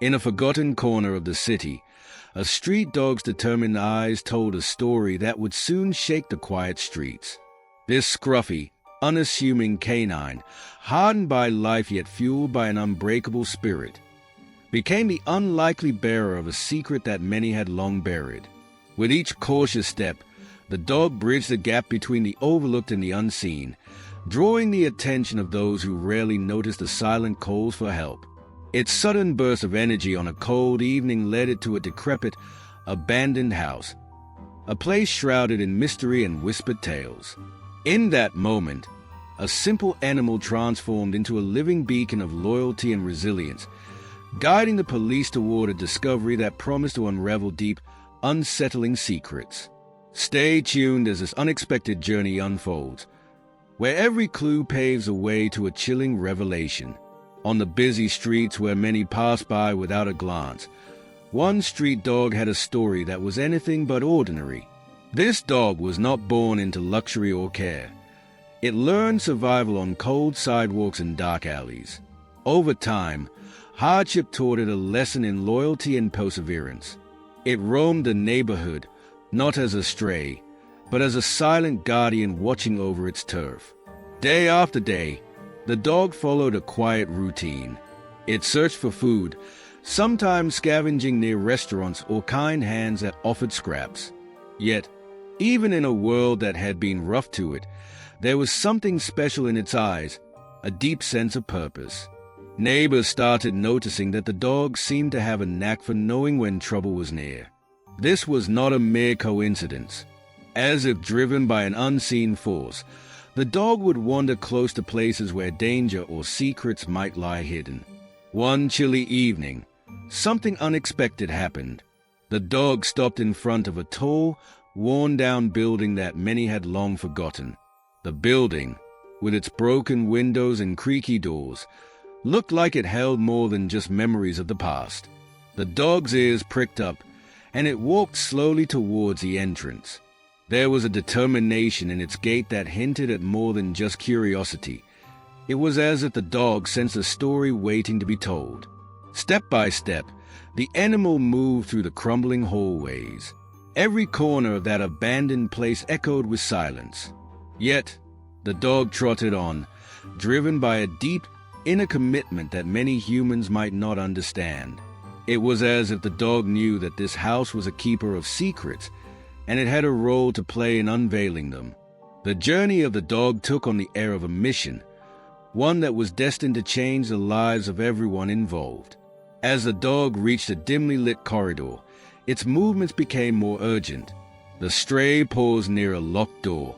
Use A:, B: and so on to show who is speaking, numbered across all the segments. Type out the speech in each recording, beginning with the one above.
A: In a forgotten corner of the city, a street dog's determined eyes told a story that would soon shake the quiet streets. This scruffy, unassuming canine, hardened by life yet fueled by an unbreakable spirit, became the unlikely bearer of a secret that many had long buried. With each cautious step, the dog bridged the gap between the overlooked and the unseen, drawing the attention of those who rarely noticed the silent calls for help. Its sudden burst of energy on a cold evening led it to a decrepit, abandoned house, a place shrouded in mystery and whispered tales. In that moment, a simple animal transformed into a living beacon of loyalty and resilience, guiding the police toward a discovery that promised to unravel deep, unsettling secrets. Stay tuned as this unexpected journey unfolds, where every clue paves the way to a chilling revelation. On the busy streets where many pass by without a glance, one street dog had a story that was anything but ordinary. This dog was not born into luxury or care. It learned survival on cold sidewalks and dark alleys. Over time, hardship taught it a lesson in loyalty and perseverance. It roamed the neighborhood, not as a stray, but as a silent guardian watching over its turf. Day after day, the dog followed a quiet routine. It searched for food, sometimes scavenging near restaurants or kind hands that offered scraps. Yet, even in a world that had been rough to it, there was something special in its eyes, a deep sense of purpose. Neighbors started noticing that the dog seemed to have a knack for knowing when trouble was near. This was not a mere coincidence. As if driven by an unseen force, the dog would wander close to places where danger or secrets might lie hidden. One chilly evening, something unexpected happened. The dog stopped in front of a tall, worn-down building that many had long forgotten. The building, with its broken windows and creaky doors, looked like it held more than just memories of the past. The dog's ears pricked up, and it walked slowly towards the entrance. There was a determination in its gait that hinted at more than just curiosity. It was as if the dog sensed a story waiting to be told. Step by step, the animal moved through the crumbling hallways. Every corner of that abandoned place echoed with silence. Yet, the dog trotted on, driven by a deep, inner commitment that many humans might not understand. It was as if the dog knew that this house was a keeper of secrets, and it had a role to play in unveiling them. The journey of the dog took on the air of a mission, one that was destined to change the lives of everyone involved. As the dog reached a dimly lit corridor, its movements became more urgent. The stray paused near a locked door,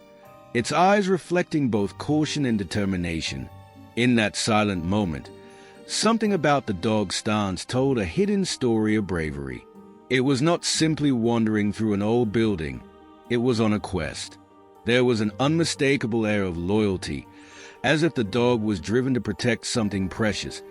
A: its eyes reflecting both caution and determination. In that silent moment, something about the dog's stance told a hidden story of bravery. It was not simply wandering through an old building. It was on a quest. There was an unmistakable air of loyalty, as if the dog was driven to protect something precious,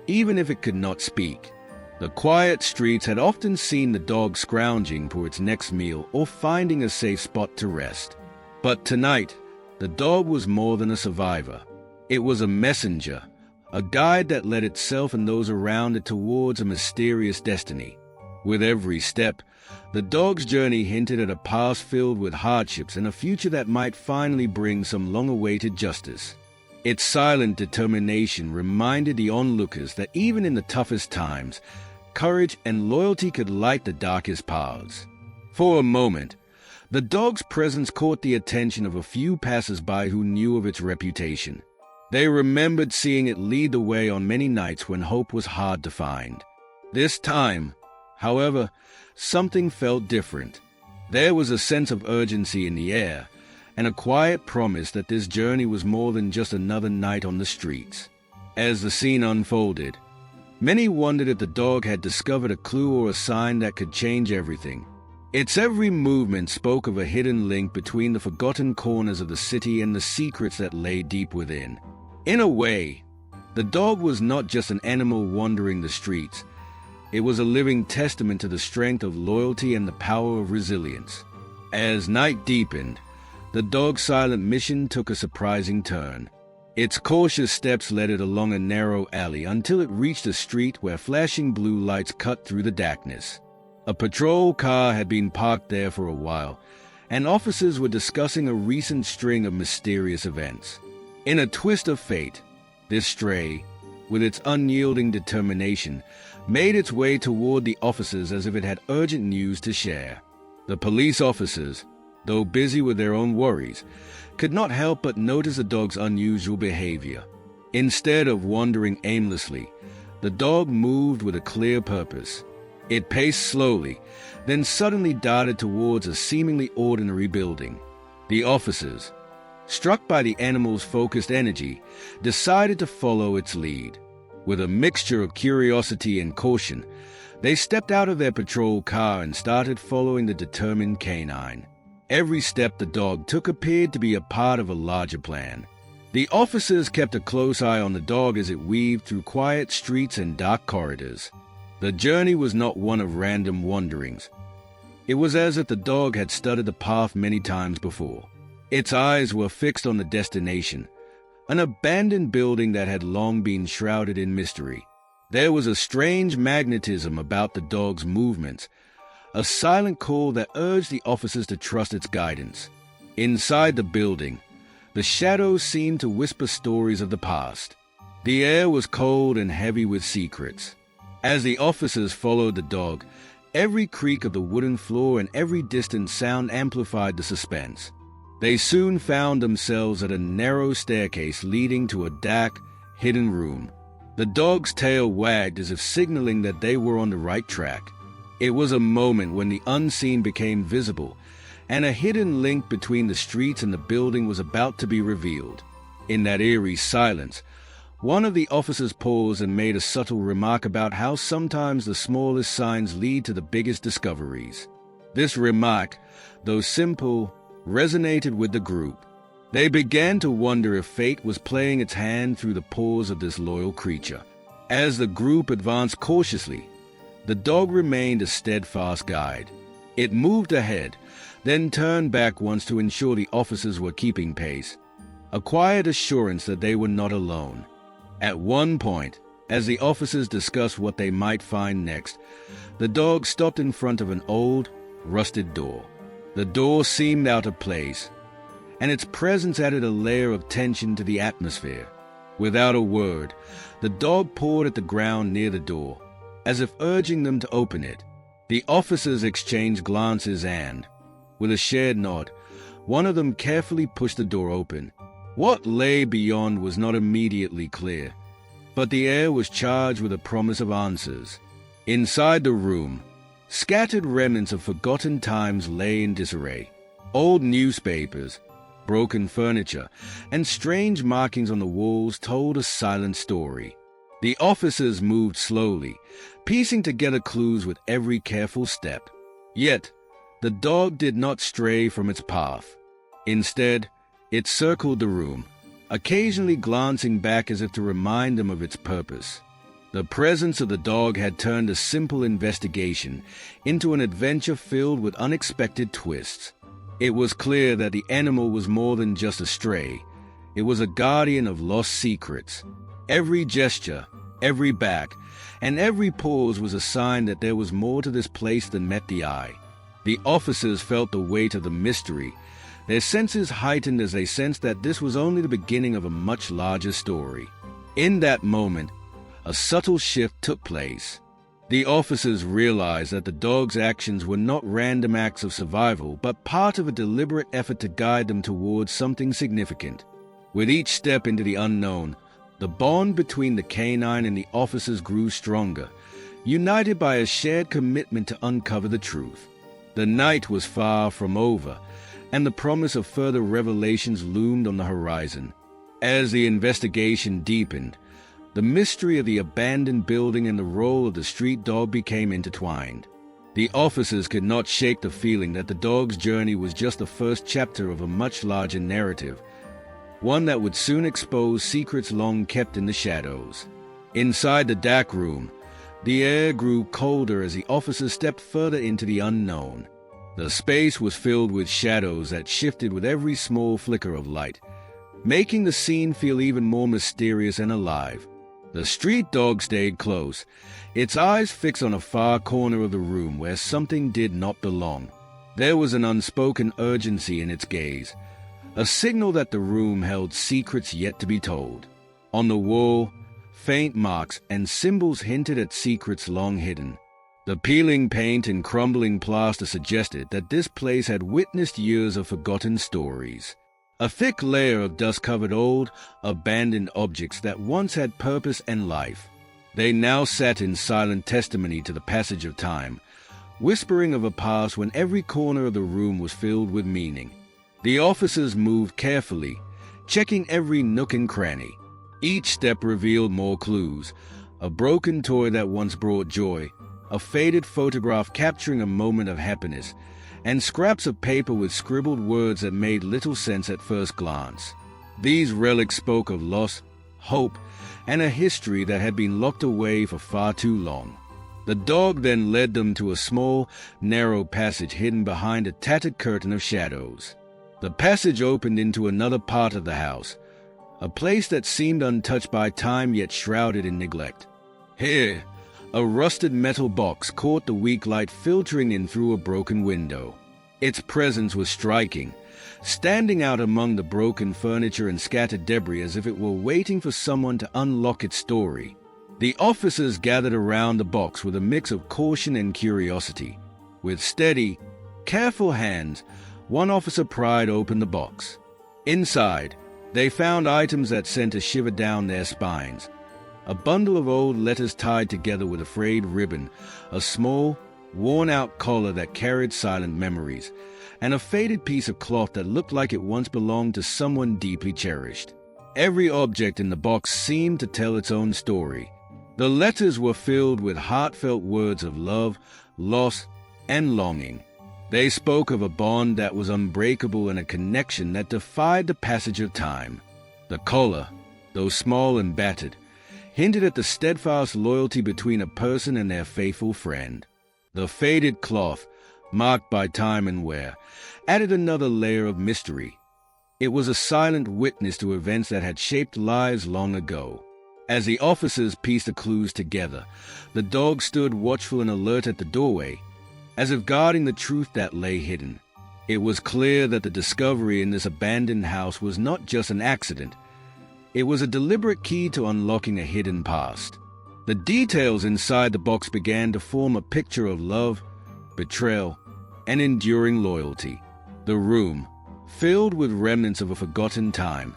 A: even if it could not speak. The quiet streets had often seen the dog scrounging for its next meal or finding a safe spot to rest. But tonight, the dog was more than a survivor. It was a messenger, a guide that led itself and those around it towards a mysterious destiny. With every step, the dog's journey hinted at a past filled with hardships and a future that might finally bring some long-awaited justice. Its silent determination reminded the onlookers that even in the toughest times, courage and loyalty could light the darkest paths. For a moment, the dog's presence caught the attention of a few passers-by who knew of its reputation. They remembered seeing it lead the way on many nights when hope was hard to find. This time, however, something felt different. There was a sense of urgency in the air, and a quiet promise that this journey was more than just another night on the streets. As the scene unfolded, many wondered if the dog had discovered a clue or a sign that could change everything. Its every movement spoke of a hidden link between the forgotten corners of the city and the secrets that lay deep within. In a way, the dog was not just an animal wandering the streets. It was a living testament to the strength of loyalty and the power of resilience. As night deepened, the dog's silent mission took a surprising turn. Its cautious steps led it along a narrow alley until it reached a street where flashing blue lights cut through the darkness. A patrol car had been parked there for a while, and officers were discussing a recent string of mysterious events. In a twist of fate, this stray, with its unyielding determination, made its way toward the officers as if it had urgent news to share. The police officers, though busy with their own worries, could not help but notice the dog's unusual behavior. Instead of wandering aimlessly, the dog moved with a clear purpose. It paced slowly, then suddenly darted towards a seemingly ordinary building. The officers, struck by the animal's focused energy, decided to follow its lead. With a mixture of curiosity and caution, they stepped out of their patrol car and started following the determined canine. Every step the dog took appeared to be a part of a larger plan. The officers kept a close eye on the dog as it weaved through quiet streets and dark corridors. The journey was not one of random wanderings. It was as if the dog had studied the path many times before. Its eyes were fixed on the destination, an abandoned building that had long been shrouded in mystery. There was a strange magnetism about the dog's movements, a silent call that urged the officers to trust its guidance. Inside the building, the shadows seemed to whisper stories of the past. The air was cold and heavy with secrets. As the officers followed the dog, every creak of the wooden floor and every distant sound amplified the suspense. They soon found themselves at a narrow staircase leading to a dark, hidden room. The dog's tail wagged as if signaling that they were on the right track. It was a moment when the unseen became visible, and a hidden link between the streets and the building was about to be revealed. In that eerie silence, one of the officers paused and made a subtle remark about how sometimes the smallest signs lead to the biggest discoveries. This remark, though simple, resonated with the group. They began to wonder if fate was playing its hand through the pores of this loyal creature. As the group advanced cautiously, the dog remained a steadfast guide. It moved ahead, then turned back once to ensure the officers were keeping pace, a quiet assurance that they were not alone. At one point, as the officers discussed what they might find next, the dog stopped in front of an old, rusted door. The door seemed out of place, and its presence added a layer of tension to the atmosphere. Without a word, the dog pawed at the ground near the door, as if urging them to open it. The officers exchanged glances and, with a shared nod, one of them carefully pushed the door open. What lay beyond was not immediately clear, but the air was charged with a promise of answers. Inside the room, scattered remnants of forgotten times lay in disarray. Old newspapers, broken furniture, and strange markings on the walls told a silent story. The officers moved slowly, piecing together clues with every careful step. Yet, the dog did not stray from its path. Instead, it circled the room, occasionally glancing back as if to remind them of its purpose. The presence of the dog had turned a simple investigation into an adventure filled with unexpected twists. It was clear that the animal was more than just a stray. It was a guardian of lost secrets. Every gesture, every bark, and every pause was a sign that there was more to this place than met the eye. The officers felt the weight of the mystery, their senses heightened as they sensed that this was only the beginning of a much larger story. In that moment, a subtle shift took place. The officers realized that the dog's actions were not random acts of survival, but part of a deliberate effort to guide them towards something significant. With each step into the unknown, the bond between the canine and the officers grew stronger, united by a shared commitment to uncover the truth. The night was far from over, and the promise of further revelations loomed on the horizon. As the investigation deepened, the mystery of the abandoned building and the role of the street dog became intertwined. The officers could not shake the feeling that the dog's journey was just the first chapter of a much larger narrative, one that would soon expose secrets long kept in the shadows. Inside the dark room, the air grew colder as the officers stepped further into the unknown. The space was filled with shadows that shifted with every small flicker of light, making the scene feel even more mysterious and alive. The street dog stayed close, its eyes fixed on a far corner of the room where something did not belong. There was an unspoken urgency in its gaze, a signal that the room held secrets yet to be told. On the wall, faint marks and symbols hinted at secrets long hidden. The peeling paint and crumbling plaster suggested that this place had witnessed years of forgotten stories. A thick layer of dust covered old, abandoned objects that once had purpose and life. They now sat in silent testimony to the passage of time, whispering of a past when every corner of the room was filled with meaning. The officers moved carefully, checking every nook and cranny. Each step revealed more clues: a broken toy that once brought joy, a faded photograph capturing a moment of happiness, and scraps of paper with scribbled words that made little sense at first glance. These relics spoke of loss, hope, and a history that had been locked away for far too long. The dog then led them to a small, narrow passage hidden behind a tattered curtain of shadows. The passage opened into another part of the house, a place that seemed untouched by time yet shrouded in neglect. Here, a rusted metal box caught the weak light filtering in through a broken window. Its presence was striking, standing out among the broken furniture and scattered debris as if it were waiting for someone to unlock its story. The officers gathered around the box with a mix of caution and curiosity. With steady, careful hands, one officer pried open the box. Inside, they found items that sent a shiver down their spines. A bundle of old letters tied together with a frayed ribbon, a small, worn-out collar that carried silent memories, and a faded piece of cloth that looked like it once belonged to someone deeply cherished. Every object in the box seemed to tell its own story. The letters were filled with heartfelt words of love, loss, and longing. They spoke of a bond that was unbreakable and a connection that defied the passage of time. The collar, though small and battered, hinted at the steadfast loyalty between a person and their faithful friend. The faded cloth, marked by time and wear, added another layer of mystery. It was a silent witness to events that had shaped lives long ago. As the officers pieced the clues together, the dog stood watchful and alert at the doorway, as if guarding the truth that lay hidden. It was clear that the discovery in this abandoned house was not just an accident. It was a deliberate key to unlocking a hidden past. The details inside the box began to form a picture of love, betrayal, and enduring loyalty. The room, filled with remnants of a forgotten time,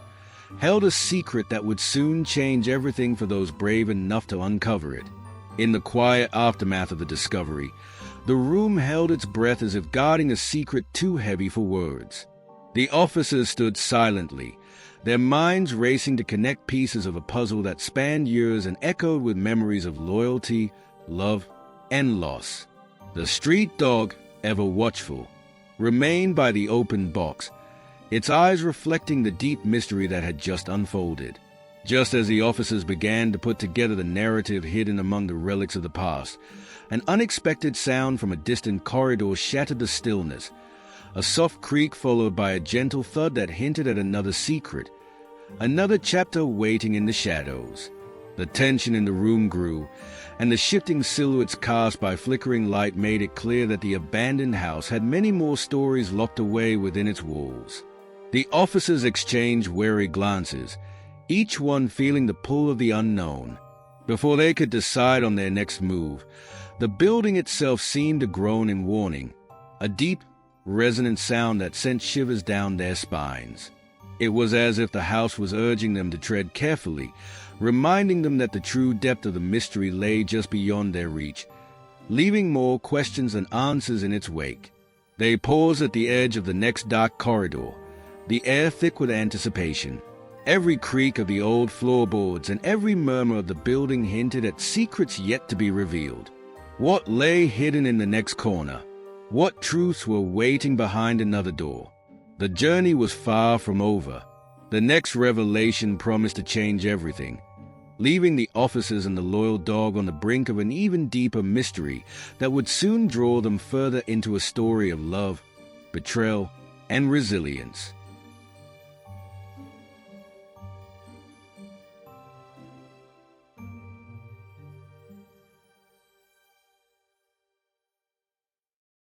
A: held a secret that would soon change everything for those brave enough to uncover it. In the quiet aftermath of the discovery, the room held its breath as if guarding a secret too heavy for words. The officers stood silently, their minds racing to connect pieces of a puzzle that spanned years and echoed with memories of loyalty, love, and loss. The street dog, ever watchful, remained by the open box, its eyes reflecting the deep mystery that had just unfolded. Just as the officers began to put together the narrative hidden among the relics of the past, an unexpected sound from a distant corridor shattered the stillness. A soft creak followed by a gentle thud that hinted at another secret, another chapter waiting in the shadows. The tension in the room grew, and the shifting silhouettes cast by flickering light made it clear that the abandoned house had many more stories locked away within its walls. The officers exchanged wary glances, each one feeling the pull of the unknown. Before they could decide on their next move, the building itself seemed to groan in warning, a deep, resonant sound that sent shivers down their spines. It was as if the house was urging them to tread carefully, reminding them that the true depth of the mystery lay just beyond their reach, leaving more questions than answers in its wake. They paused at the edge of the next dark corridor, the air thick with anticipation. Every creak of the old floorboards and every murmur of the building hinted at secrets yet to be revealed. What lay hidden in the next corner? What truths were waiting behind another door? The journey was far from over. The next revelation promised to change everything, leaving the officers and the loyal dog on the brink of an even deeper mystery that would soon draw them further into a story of love, betrayal, and resilience.